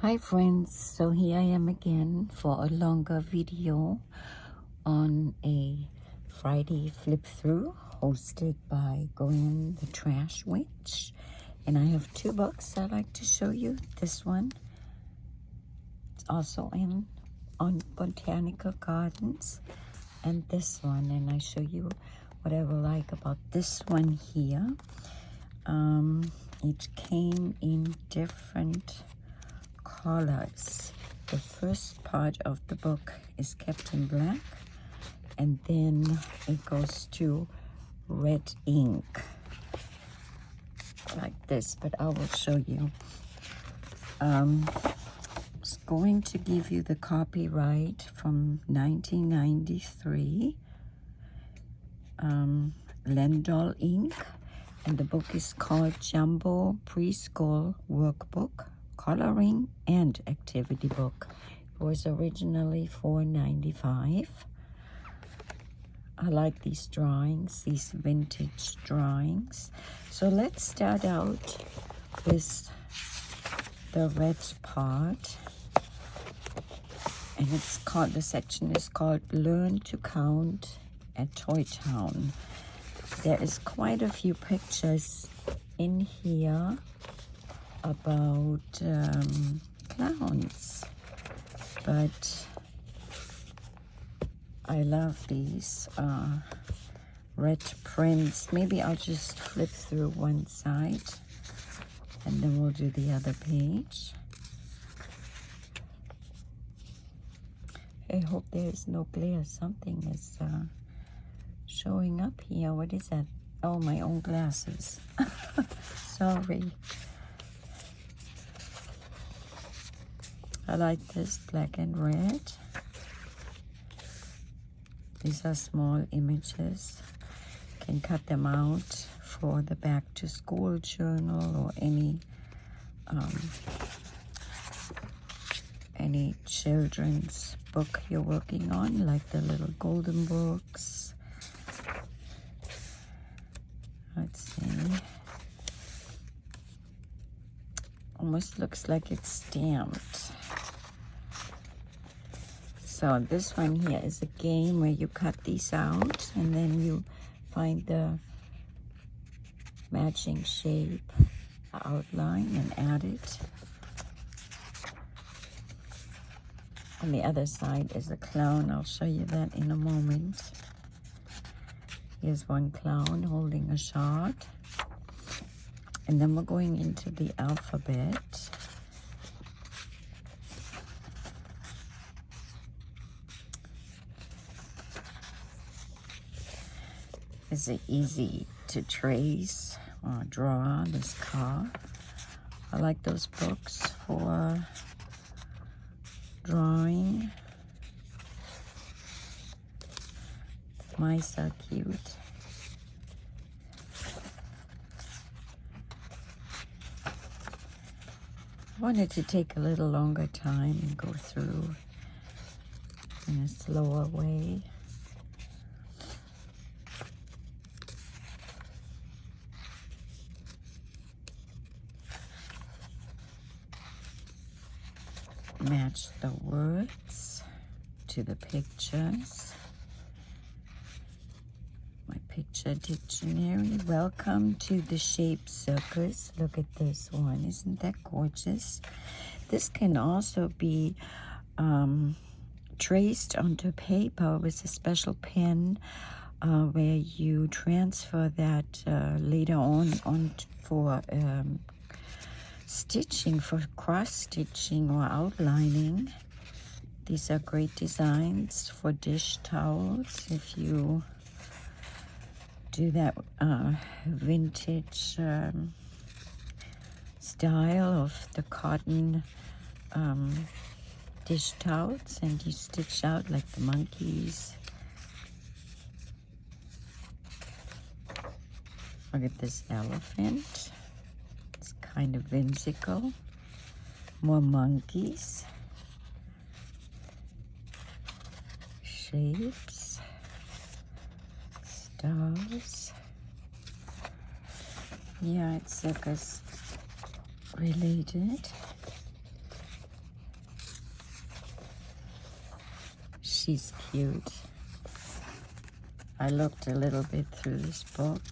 Hi friends, so here I am again for a longer video on a Friday flip through hosted by Gwen the Trash Witch, and I have two books I'd like to show you. This one, it's also on Botanical Gardens, and this one, and I show you what I will like about this one here. It came in different colors. The first part of the book is kept in black, and then it goes to red ink like this, but I will show you. It's going to give you the copyright from 1993, Lendl Ink, and the book is called Jumbo Preschool Workbook, Coloring and Activity Book. It was originally $4.95. I like these drawings, these vintage drawings. So let's start out with the red part, and it's called, the section is called Learn to Count at Toy Town. There is quite a few pictures in here about clowns, but I love these red prints. Maybe I'll just flip through one side and then we'll do the other page. I hope there's no glare. Something is showing up here. What is that? Oh, my own glasses. Sorry. I like this black and red. These are small images. You can cut them out for the back to school journal or any children's book you're working on, like the little golden books. Let's see. Almost looks like it's stamped. So this one here is a game where you cut these out and then you find the matching shape, outline, and add it. On the other side is a clown. I'll show you that in a moment. Here's one clown holding a shard. And then we're going into the alphabet. Is it easy to trace or draw this car? I like those books for drawing. Mice are cute. I wanted to take a little longer time and go through in a slower way. Match the words to the pictures. My picture dictionary. Welcome to the Shape Circus. Look at this one. Isn't that gorgeous? This can also be traced onto paper with a special pen where you transfer that later on for stitching, for cross-stitching or outlining. These are great designs for dish towels if you do that vintage style of the cotton dish towels, and you stitch out like the monkeys. Look at this elephant. It's kind of whimsical. More monkeys. Shapes. Stars. Yeah, it's circus related. she's cute. I looked a little bit through this book.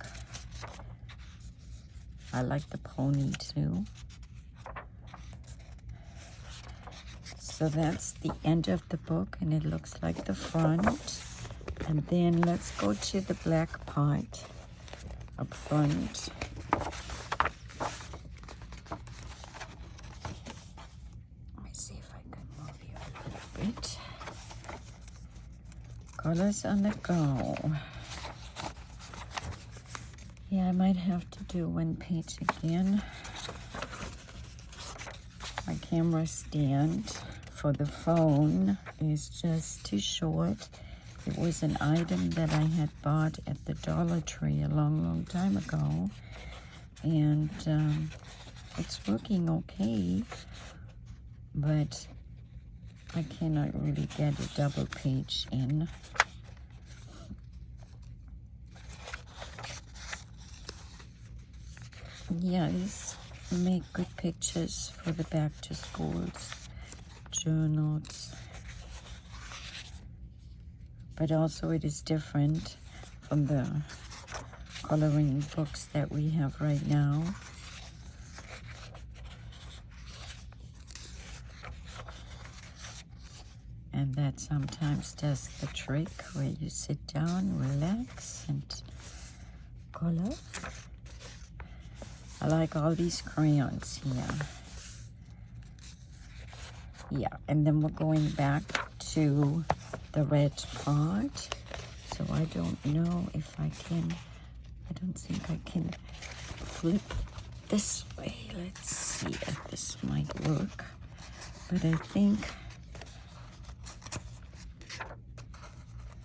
I like the pony too. So that's the end of the book, and it looks like the front. And then let's go to the black part up front. Let me see if I can move you a little bit. Colors on the go. Yeah, I might have to do one page again. My camera stand for the phone is just too short. It was an item that I had bought at the Dollar Tree a long time ago. And it's working okay, but I cannot really get a double page in. Yeah, these make good pictures for the back to schools, journals. But also it is different from the coloring books that we have right now. And that sometimes does the trick where you sit down, relax, and color. I like all these crayons here. Yeah, and then we're going back to the red part. So I don't know if I can, I don't think I can flip this way. Let's see if this might work. But I think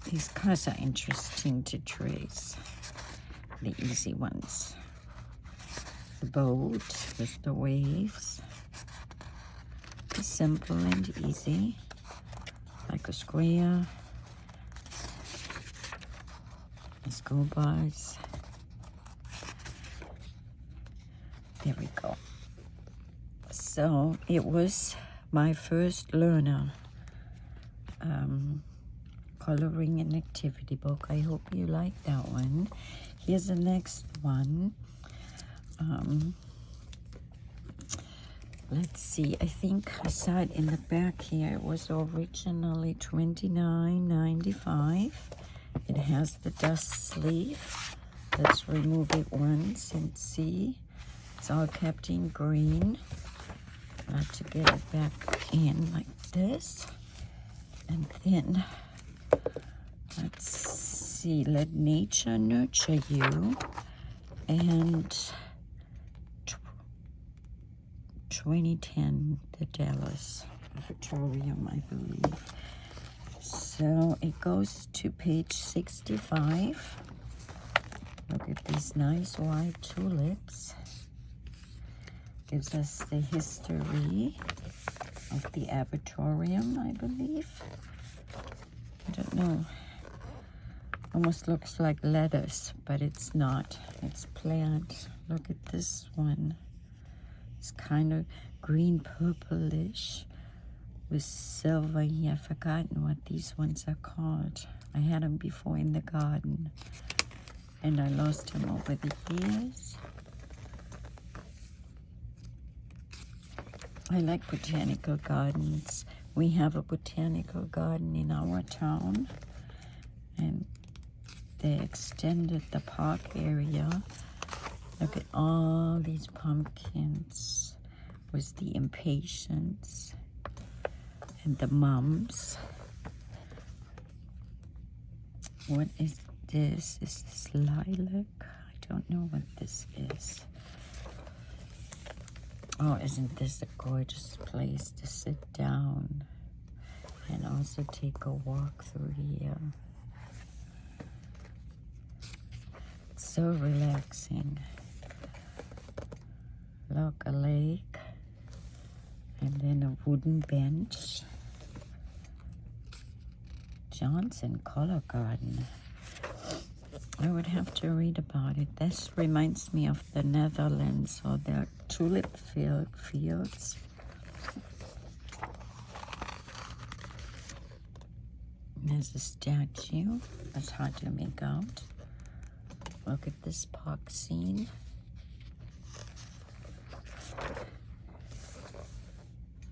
these colors are interesting to trace, the easy ones. The boat with the waves. It's simple and easy, like a square. The school bars. There we go. So it was my first learner coloring and activity book. I hope you like that one. Here's the next one. Let's see, I think I saw it in the back here. It was originally $29.95. It has the dust sleeve. Let's remove it once and see. It's all kept in green. I have to get it back in like this. And then, let's see, let nature nurture you. And 2010, the Dallas Auditorium, I believe. So it goes to page 65. Look at these nice white tulips. Gives us the history of the Auditorium, I believe. I don't know. Almost looks like lettuce, but it's not. It's plant. Look at this one. It's kind of green purplish with silver here. I've forgotten what these ones are called. I had them before in the garden, and I lost them over the years. I like botanical gardens. We have a botanical garden in our town, and they extended the park area. Look at all these pumpkins with the impatiens and the mums. What is this? Is this lilac? I don't know what this is. Oh, isn't this a gorgeous place to sit down and also take a walk through here? It's so relaxing. Look, a lake, and then a wooden bench. Johnson Color Garden. I would have to read about it. This reminds me of the Netherlands, or their tulip fields. There's a statue. That's hard to make out. Look at this park scene.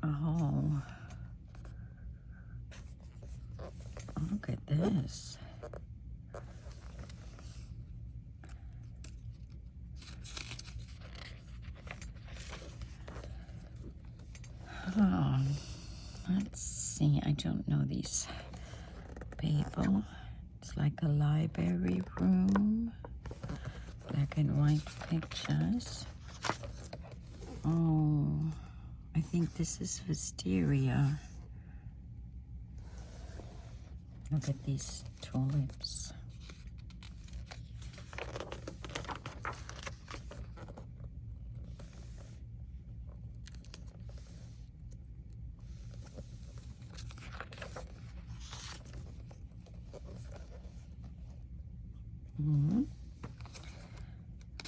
Oh. Look at this. Oh, let's see. I don't know these people. It's like a library room. Black and white pictures. Oh, I think this is wisteria. Look at these tulips.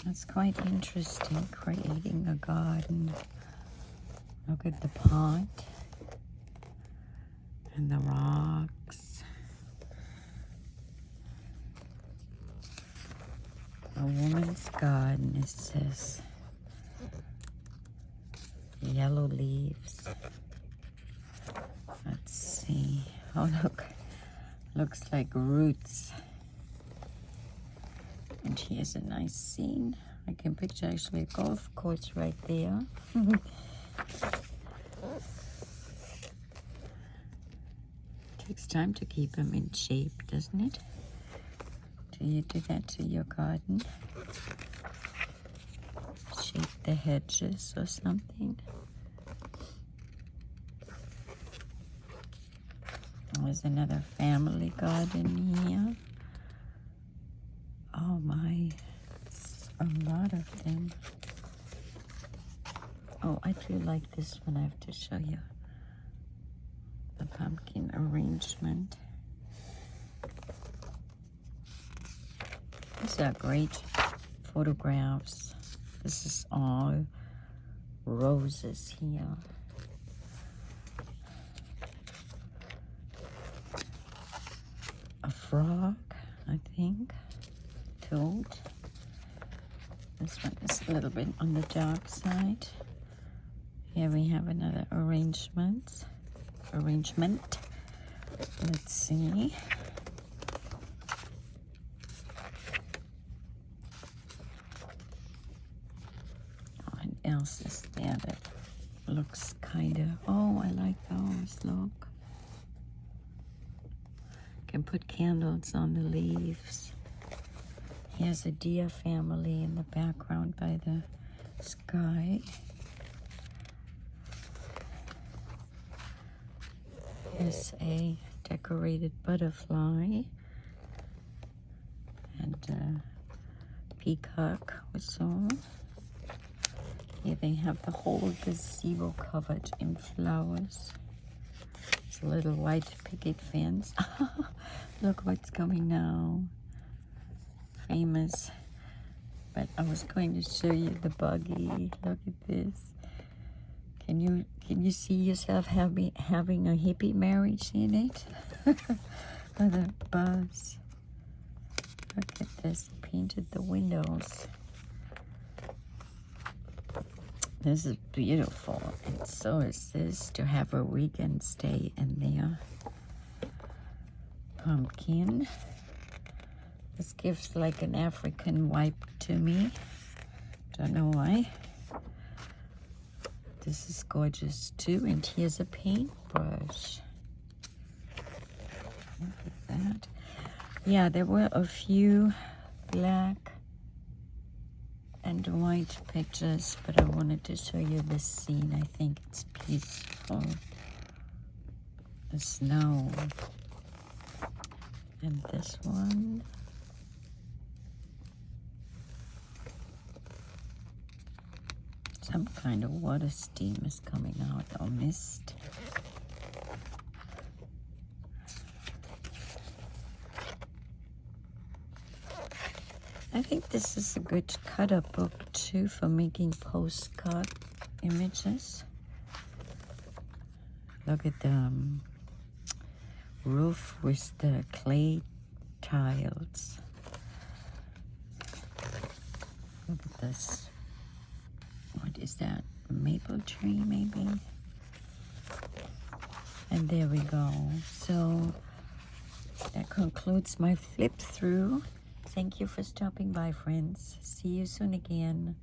That's quite interesting, creating a garden. Look at the pot and the rocks. A woman's garden, it says. Yellow leaves. Let's see. Oh, look. Looks like roots. And here's a nice scene. I can picture actually a golf course right there. Takes time to keep them in shape, doesn't it? Do you do that to your garden? Shape the hedges or something? There's another family garden here. Oh my, it's a lot of them. Oh, I do like this one. I have to show you the pumpkin arrangement. These are great photographs. This is all roses here. A frog, I think. Toad. This one is a little bit on the dark side. Here we have another arrangement. Let's see. What else is there that looks kind of... Oh, I like those. Look. Can put candles on the leaves. Here's a deer family in the background by the sky. Here's a decorated butterfly and a peacock whistle. Here they have the whole gazebo covered in flowers. It's a little white picket fence. Look what's coming now. Famous. But I was going to show you the buggy. Look at this. Can you see yourself having a hippie marriage in it? Or the bus. Look at this. Painted the windows. This is beautiful. And so is this, to have a weekend stay in there. Pumpkin. This gives like an African vibe to me. Don't know why. This is gorgeous too. And here's a paintbrush. Look at that. Yeah, there were a few black and white pictures, but I wanted to show you this scene. I think it's peaceful. The snow. And this one. Some kind of water steam is coming out, or mist. I think this is a good cut-up book too for making postcard images. Look at the roof with the clay tiles. Look at this. What is that? A maple tree, maybe? And there we go. So that concludes my flip through. Thank you for stopping by, friends. See you soon again.